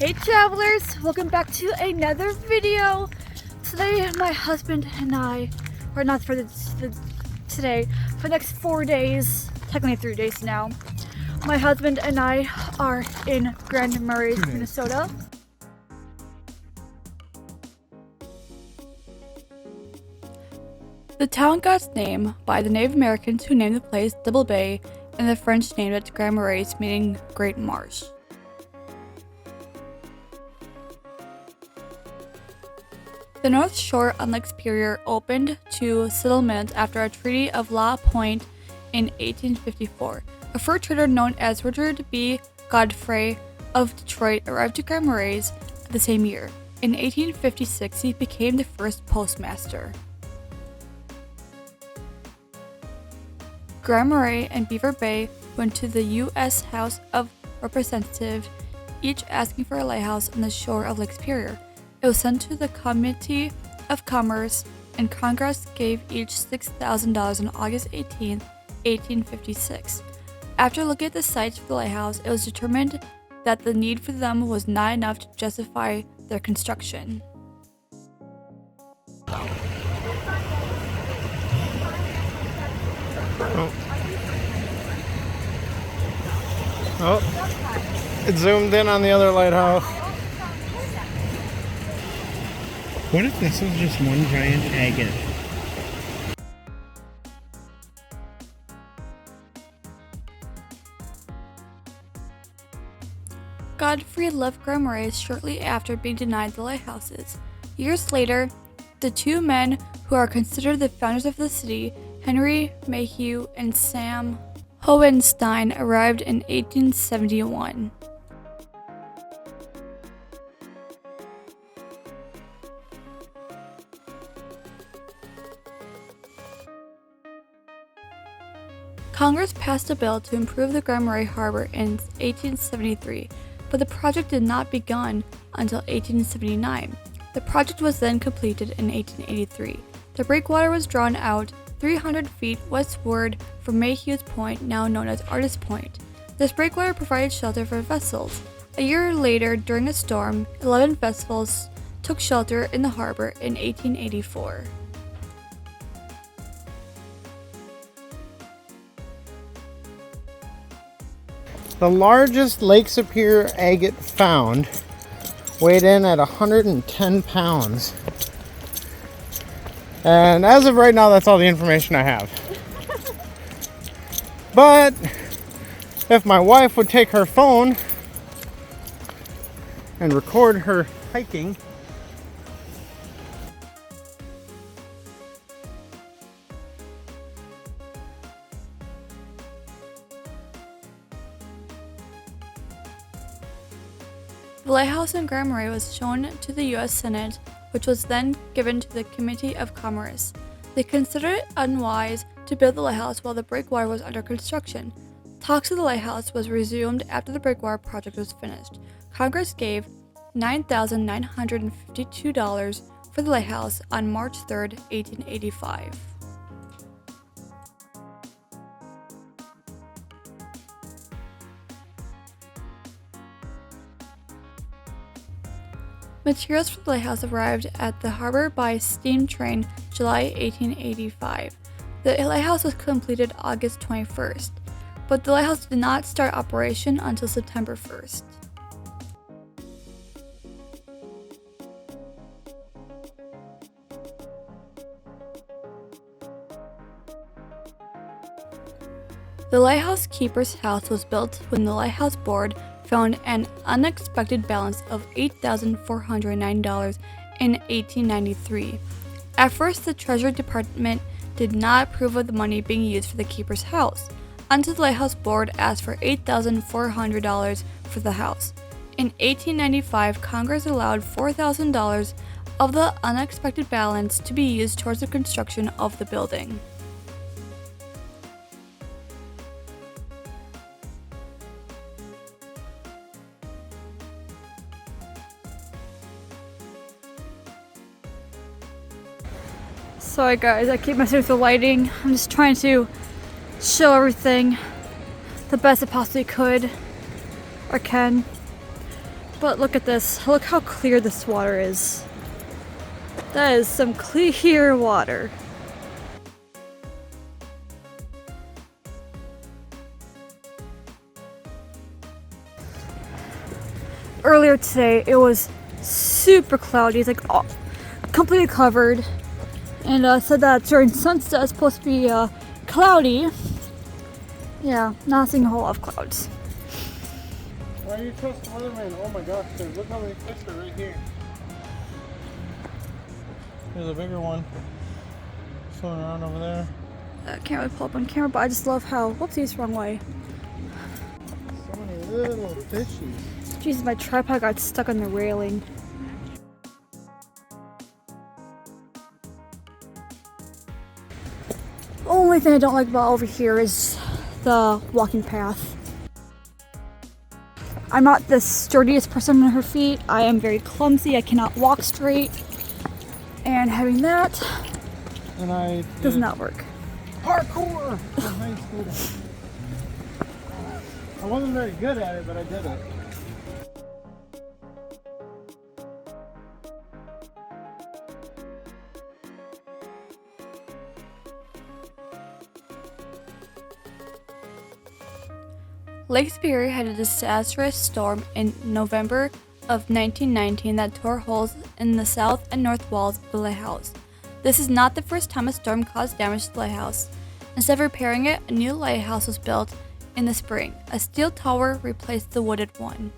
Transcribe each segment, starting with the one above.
Hey travelers, welcome back to another video. Today my husband and I, or not for today, for the next 4 days, technically 3 days now, my husband and I are in Grand Marais, Minnesota. The town got its name by the Native Americans who named the place Double Bay, and the French named it Grand Marais, meaning Great Marsh. The North Shore on Lake Superior opened to settlement after a Treaty of La Pointe in 1854. A fur trader known as Richard B. Godfrey of Detroit arrived to Grand Marais the same year. In 1856, he became the first postmaster. Grand Marais and Beaver Bay went to the U.S. House of Representatives, each asking for a lighthouse on the shore of Lake Superior. It was sent to the Committee of Commerce, and Congress gave each $6,000 on August 18, 1856. After looking at the sites for the lighthouse, it was determined that the need for them was not enough to justify their construction. Oh, it zoomed in on the other lighthouse. What if this was just one giant agate? Godfrey left Grand Marais shortly after being denied the lighthouses. Years later, the two men who are considered the founders of the city, Henry Mayhew and Sam Hohenstein, arrived in 1871. Congress passed a bill to improve the Grand Marais Harbor in 1873, but the project did not begin until 1879. The project was then completed in 1883. The breakwater was drawn out 300 feet westward from Mayhew's Point, now known as Artist Point. This breakwater provided shelter for vessels. A year later, during a storm, 11 vessels took shelter in the harbor in 1884. The largest Lake Superior agate found weighed in at 110 pounds. And as of right now, that's all the information I have. But if my wife would take her phone and record her hiking, the lighthouse in Grand Marais was shown to the U.S. Senate, which was then given to the Committee of Commerce. They considered it unwise to build the lighthouse while the breakwater was under construction. Talks of the lighthouse was resumed after the breakwater project was finished. Congress gave $9,952 for the lighthouse on March 3, 1885. Materials for the lighthouse arrived at the harbor by steam train July 1885. The lighthouse was completed August 21st, but the lighthouse did not start operation until September 1st. The lighthouse keeper's house was built when the Lighthouse Board found an unexpected balance of $8,409 in 1893. At first, the Treasury Department did not approve of the money being used for the keeper's house, until the Lighthouse Board asked for $8,400 for the house. In 1895, Congress allowed $4,000 of the unexpected balance to be used towards the construction of the building. Sorry guys, I keep messing with the lighting. I'm just trying to show everything the best I possibly could or can. But look at this. Look how clear this water is. That is some clear water. Earlier today, it was super cloudy. It's like completely covered. And said that during sunset it's supposed to be cloudy. Yeah, not seeing a whole lot of clouds. Why do you trust the weatherman? Oh my gosh, dude, look how many fish are right here. There's a bigger one swimming around over there. I can't really pull up on camera, but I just love how, whoopsies, wrong way. So many little fishies. Jesus, my tripod got stuck on the railing. Only thing I don't like about over here is the walking path. I'm not the sturdiest person on her feet. I am very clumsy. I cannot walk straight. And having that And I does not work. parkour in high school. I wasn't very good at it, but I did it. Lake Superior had a disastrous storm in November of 1919 that tore holes in the south and north walls of the lighthouse. This is not the first time a storm caused damage to the lighthouse. Instead of repairing it, a new lighthouse was built in the spring. A steel tower replaced the wooded one.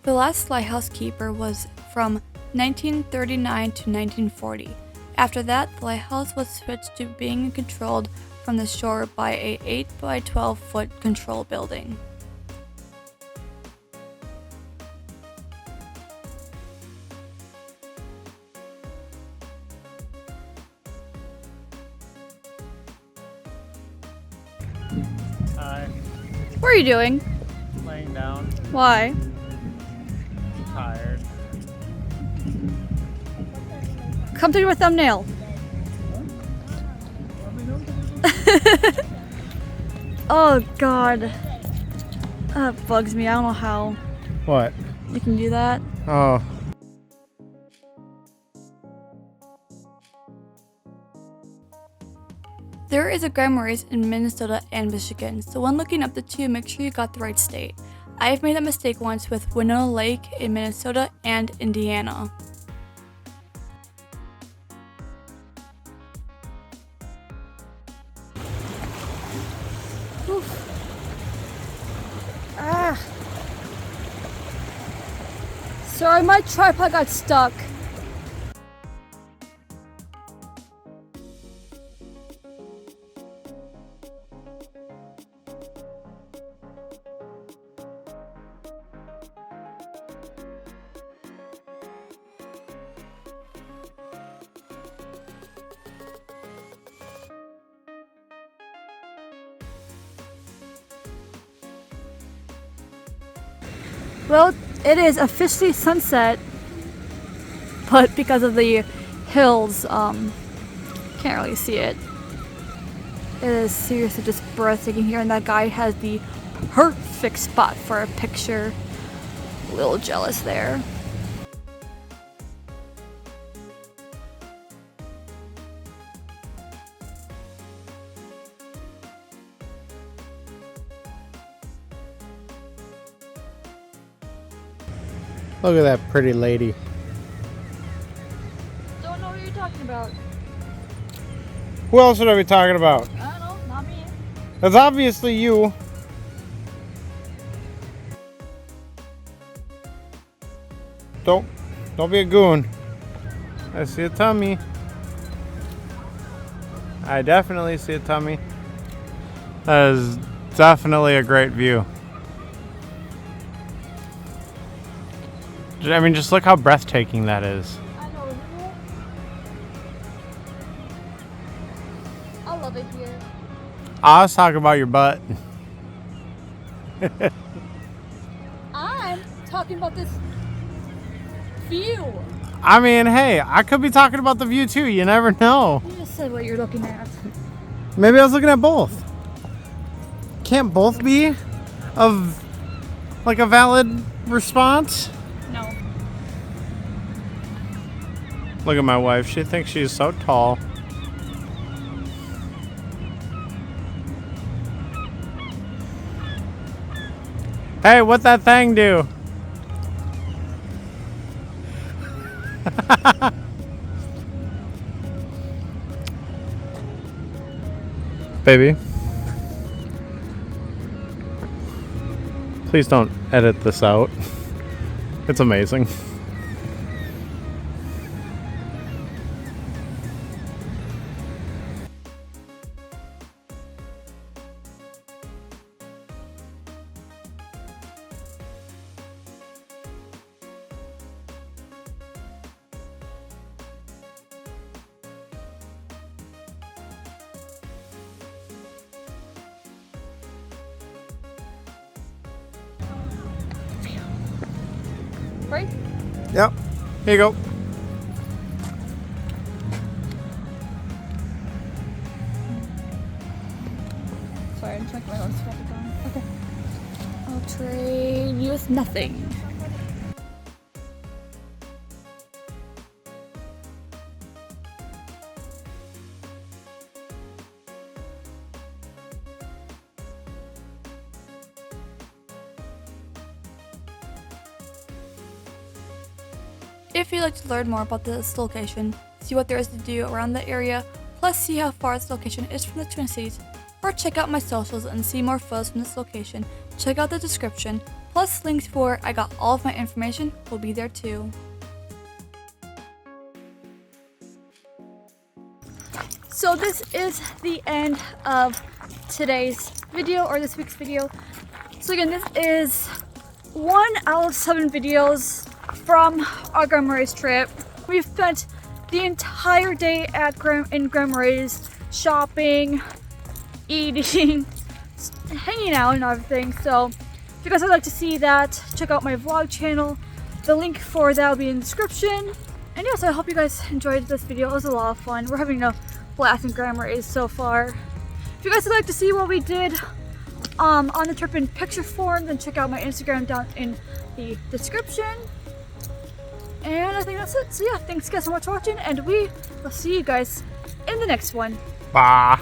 The last lighthouse keeper was from 1939 to 1940. After that, the lighthouse was switched to being controlled from the shore by a 8 by 12 foot control building. Hi. What are you doing? Laying down. Why? Tired. Come to do a thumbnail. Oh god. That bugs me. I don't know how What? you can do that. Oh. There is a Grand Marais in Minnesota and Michigan, so when looking up the two, make sure you got the right state. I've made that mistake once with Winona Lake in Minnesota and Indiana. Oof. Ah. Sorry, my tripod got stuck. Well, it is officially sunset, but because of the hills, can't really see it. It is seriously just breathtaking here, and that guy has the perfect spot for a picture. A little jealous there. Look at that pretty lady. Don't know what you're talking about. Who else would I be talking about? I don't know, not me. That's obviously you. Don't be a goon. I see a tummy. I definitely see a tummy. That is definitely a great view. I mean, just look how breathtaking that is. I know, isn't it? I love it here. I was talking about your butt. I'm talking about this view. I mean, hey, I could be talking about the view too. You never know. You just said what you're looking at. Maybe I was looking at both. Can't both be of like a valid response? No. Look at my wife. She thinks she's so tall. Hey, what'd that thing do? Baby. Please don't edit this out. It's amazing. Right? Yep. Here you go. Sorry, I'm checking my notes. Okay. I'll trade you with nothing. If you'd like to learn more about this location, see what there is to do around the area, plus see how far this location is from the Twin Cities, or check out my socials and see more photos from this location, check out the description, plus links for where I got all of my information will be there too. So this is the end of today's video, or this week's video. So again, this is 1 out of 7 videos from our Grand Marais trip. We've spent the entire day at in Grand Marais shopping, eating, hanging out and everything. So if you guys would like to see that, check out my vlog channel. The link for that will be in the description. And yeah, so I hope you guys enjoyed this video. It was a lot of fun. We're having a blast in Grand Marais so far. If you guys would like to see what we did on the trip in picture form, then check out my Instagram down in the description. And I think that's it. So yeah, thanks guys so much for watching, and we will see you guys in the next one. Bye.